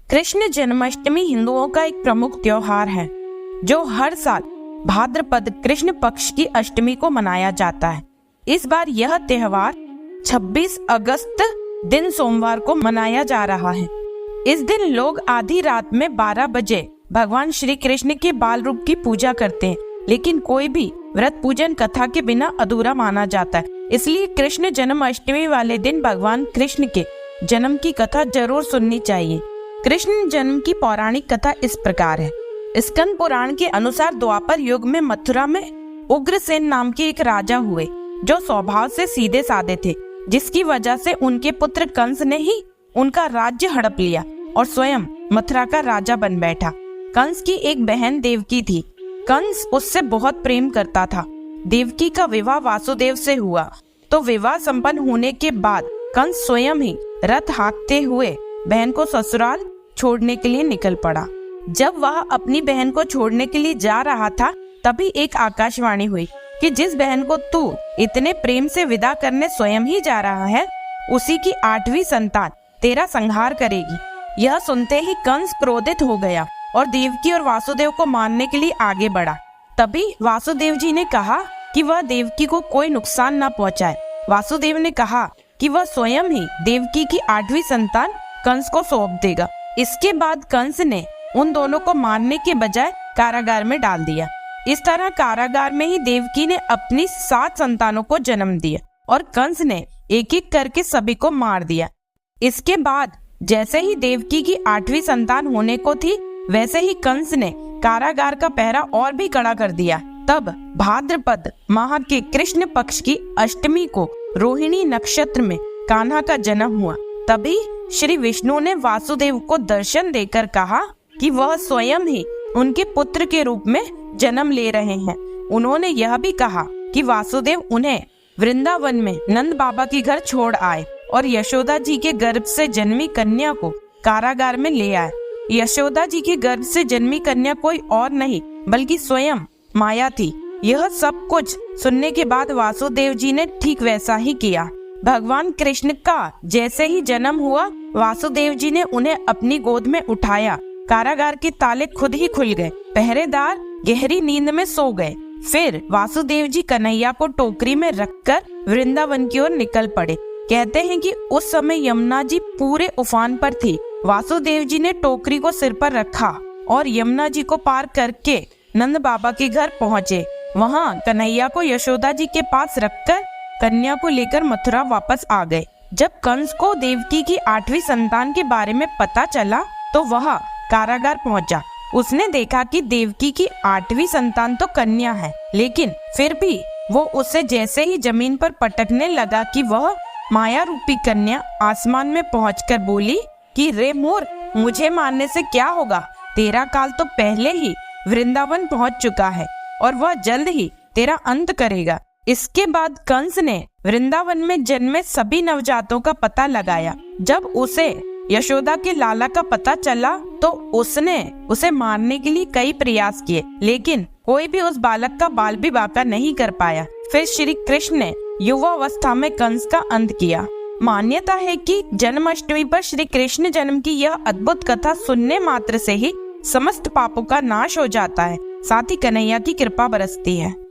कृष्ण जन्माष्टमी हिंदुओं का एक प्रमुख त्योहार है जो हर साल भाद्रपद कृष्ण पक्ष की अष्टमी को मनाया जाता है। इस बार यह त्योहार 26 अगस्त दिन सोमवार को मनाया जा रहा है। इस दिन लोग आधी रात में 12 बजे भगवान श्री कृष्ण के बाल रूप की पूजा करते हैं, लेकिन कोई भी व्रत पूजन कथा के बिना अधूरा माना जाता है। इसलिए कृष्ण जन्माष्टमी वाले दिन भगवान कृष्ण के जन्म की कथा जरूर सुननी चाहिए। कृष्ण जन्म की पौराणिक कथा इस प्रकार है। स्कंद पुराण के अनुसार द्वापर युग में मथुरा में उग्रसेन नाम के एक राजा हुए जो स्वभाव से सीधे साधे थे, जिसकी वजह से उनके पुत्र कंस ने ही उनका राज्य हड़प लिया और स्वयं मथुरा का राजा बन बैठा। कंस की एक बहन देवकी थी। कंस उससे बहुत प्रेम करता था। देवकी का विवाह वासुदेव से हुआ तो विवाह संपन्न होने के बाद कंस स्वयं ही रथ हाँकते हुए बहन को ससुराल छोड़ने के लिए निकल पड़ा। जब वह अपनी बहन को छोड़ने के लिए जा रहा था, तभी एक आकाशवाणी हुई कि जिस बहन को तू इतने प्रेम से विदा करने स्वयं ही जा रहा है, उसी की 8वीं संतान तेरा संहार करेगी। यह सुनते ही कंस क्रोधित हो गया और देवकी और वासुदेव को मारने के लिए आगे बढ़ा। तभी वासुदेव जी ने कहा कि वह देवकी को कोई नुकसान न पहुंचाए। वासुदेव ने कहा कि वह स्वयं ही देवकी की 8वीं संतान कंस को सौंप देगा। इसके बाद कंस ने उन दोनों को मारने के बजाय कारागार में डाल दिया। इस तरह कारागार में ही देवकी ने अपनी 7 संतानों को जन्म दिया और कंस ने एक एक करके सभी को मार दिया। इसके बाद जैसे ही देवकी की 8वीं संतान होने को थी, वैसे ही कंस ने कारागार का पहरा और भी कड़ा कर दिया। तब भाद्रपद माह के कृष्ण पक्ष की अष्टमी को रोहिणी नक्षत्र में कान्हा का जन्म हुआ। तभी श्री विष्णु ने वासुदेव को दर्शन देकर कहा कि वह स्वयं ही उनके पुत्र के रूप में जन्म ले रहे हैं। उन्होंने यह भी कहा कि वासुदेव उन्हें वृंदावन में नंद बाबा के घर छोड़ आए और यशोदा जी के गर्भ से जन्मी कन्या को कारागार में ले आए। यशोदा जी के गर्भ से जन्मी कन्या कोई और नहीं बल्कि स्वयं माया थी। यह सब कुछ सुनने के बाद वासुदेव जी ने ठीक वैसा ही किया। भगवान कृष्ण का जैसे ही जन्म हुआ, वासुदेव जी ने उन्हें अपनी गोद में उठाया। कारागार के ताले खुद ही खुल गए। पहरेदार गहरी नींद में सो गए। फिर वासुदेव जी कन्हैया को टोकरी में रखकर वृंदावन की ओर निकल पड़े। कहते हैं कि उस समय यमुना जी पूरे उफान पर थी। वासुदेव जी ने टोकरी को सिर पर रखा और यमुना जी को पार करके नंद बाबा के घर पहुँचे। वहाँ कन्हैया को यशोदा जी के पास रखकर कन्या को लेकर मथुरा वापस आ गए। जब कंस को देवकी की 8वीं संतान के बारे में पता चला तो वह कारागार पहुंचा। उसने देखा कि देवकी की 8वीं संतान तो कन्या है, लेकिन फिर भी वो उसे जैसे ही जमीन पर पटकने लगा कि वह माया रूपी कन्या आसमान में पहुंचकर बोली कि रे मोर, मुझे मारने से क्या होगा? तेरा काल तो पहले ही वृंदावन पहुंच चुका है और वह जल्द ही तेरा अंत करेगा। इसके बाद कंस ने वृंदावन में जन्मे सभी नवजातों का पता लगाया। जब उसे यशोदा के लाला का पता चला तो उसने उसे मारने के लिए कई प्रयास किए, लेकिन कोई भी उस बालक का बाल भी बांका नहीं कर पाया। फिर श्री कृष्ण ने युवावस्था में कंस का अंत किया। मान्यता है कि जन्माष्टमी पर श्री कृष्ण जन्म की यह अद्भुत कथा सुनने मात्र से ही समस्त पापों का नाश हो जाता है, साथ ही कन्हैया की कृपा बरसती है।